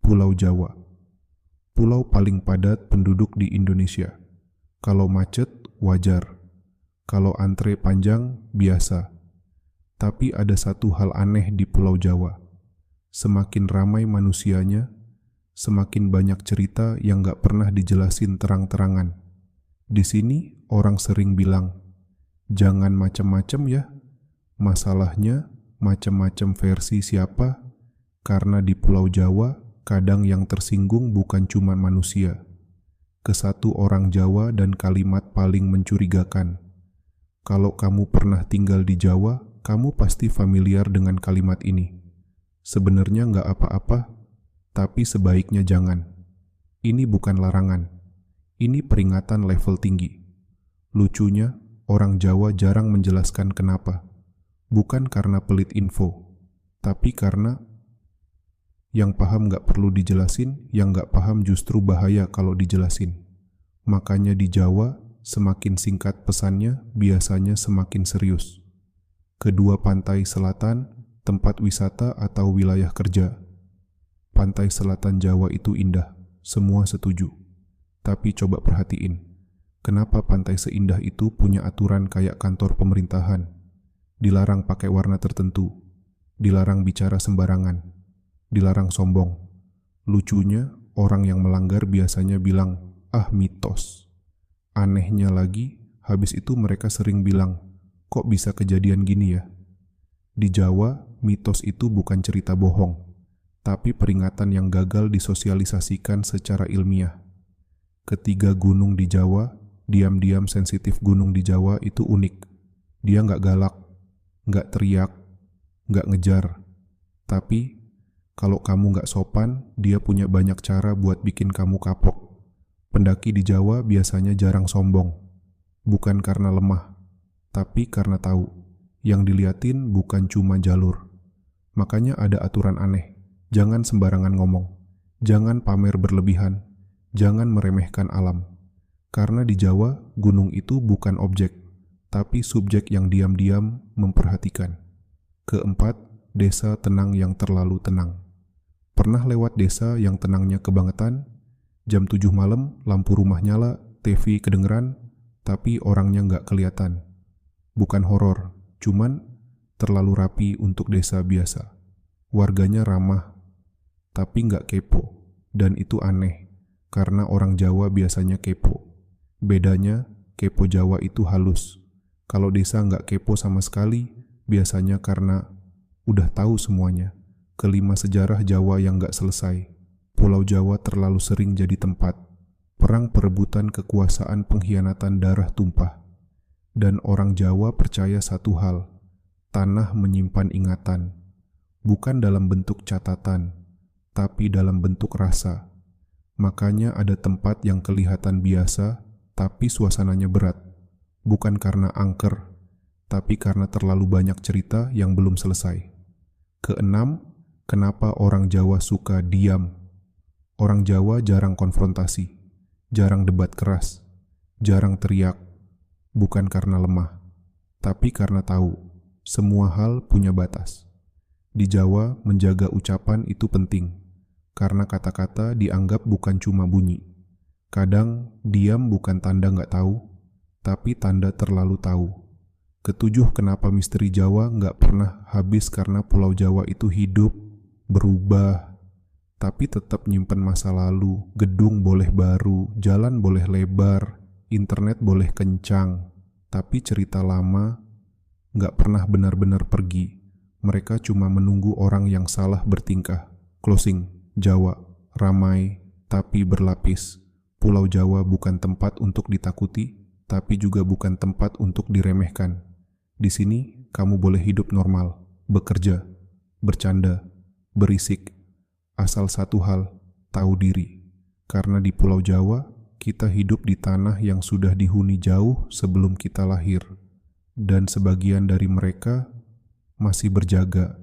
Pulau Jawa. Pulau paling padat penduduk di Indonesia. Kalau macet, wajar. Kalau antre panjang, biasa. Tapi ada satu hal aneh di Pulau Jawa. Semakin ramai manusianya, semakin banyak cerita yang gak pernah dijelasin terang-terangan. Di sini orang sering bilang, jangan macem-macem ya. Masalahnya macem-macem versi siapa? Karena di Pulau Jawa, kadang yang tersinggung bukan cuma manusia. Ke satu orang Jawa dan kalimat paling mencurigakan. Kalau kamu pernah tinggal di Jawa, kamu pasti familiar dengan kalimat ini. Sebenarnya nggak apa-apa, tapi sebaiknya jangan. Ini bukan larangan. Ini peringatan level tinggi. Lucunya, orang Jawa jarang menjelaskan kenapa. Bukan karena pelit info, tapi karena yang paham nggak perlu dijelasin, yang nggak paham justru bahaya kalau dijelasin. Makanya di Jawa, semakin singkat pesannya, biasanya semakin serius. Kedua pantai selatan, tempat wisata atau wilayah kerja. Pantai selatan Jawa itu indah, semua setuju. Tapi coba perhatiin, kenapa pantai seindah itu punya aturan kayak kantor pemerintahan? Dilarang pakai warna tertentu, dilarang bicara sembarangan, dilarang sombong. Lucunya, orang yang melanggar biasanya bilang, ah mitos. Anehnya lagi, habis itu mereka sering bilang, kok bisa kejadian gini ya? Di Jawa, mitos itu bukan cerita bohong, tapi peringatan yang gagal disosialisasikan secara ilmiah. Ketiga gunung di Jawa, diam-diam sensitif gunung di Jawa itu unik. Dia nggak galak, nggak teriak, nggak ngejar. Tapi, kalau kamu nggak sopan, dia punya banyak cara buat bikin kamu kapok. Pendaki di Jawa biasanya jarang sombong. Bukan karena lemah, tapi karena tahu. Yang diliatin bukan cuma jalur. Makanya ada aturan aneh. Jangan sembarangan ngomong. Jangan pamer berlebihan. Jangan meremehkan alam. Karena di Jawa, gunung itu bukan objek, tapi subjek yang diam-diam memperhatikan. Keempat, desa tenang yang terlalu tenang. Pernah lewat desa yang tenangnya kebangetan? Jam 7 malam, lampu rumah nyala, TV kedengeran, tapi orangnya nggak kelihatan. Bukan horor, cuman terlalu rapi untuk desa biasa. Warganya ramah, tapi nggak kepo. Dan itu aneh, karena orang Jawa biasanya kepo. Bedanya, kepo Jawa itu halus. Kalau desa nggak kepo sama sekali, biasanya karena udah tahu semuanya. Kelima sejarah Jawa yang nggak selesai. Pulau Jawa terlalu sering jadi tempat perang perebutan kekuasaan, pengkhianatan, darah tumpah. Dan orang Jawa percaya satu hal, tanah menyimpan ingatan. Bukan dalam bentuk catatan, tapi dalam bentuk rasa. Makanya ada tempat yang kelihatan biasa, tapi suasananya berat. Bukan karena angker, tapi karena terlalu banyak cerita yang belum selesai. Keenam, kenapa orang Jawa suka diam? Orang Jawa jarang konfrontasi, jarang debat keras, jarang teriak. Bukan karena lemah, tapi karena tahu semua hal punya batas. Di Jawa, menjaga ucapan itu penting, karena kata-kata dianggap bukan cuma bunyi. Kadang, diam bukan tanda nggak tahu, tapi tanda terlalu tahu. Ketujuh, kenapa misteri Jawa nggak pernah habis? Karena Pulau Jawa itu hidup, berubah, tapi tetap nyimpen masa lalu. Gedung boleh baru, jalan boleh lebar, internet boleh kencang, tapi cerita lama nggak pernah benar-benar pergi. Mereka cuma menunggu orang yang salah bertingkah. Closing, Jawa, ramai, tapi berlapis. Pulau Jawa bukan tempat untuk ditakuti, tapi juga bukan tempat untuk diremehkan. Di sini, kamu boleh hidup normal, bekerja, bercanda, berisik. Asal satu hal, tahu diri. Karena di Pulau Jawa, kita hidup di tanah yang sudah dihuni jauh sebelum kita lahir. Dan sebagian dari mereka masih berjaga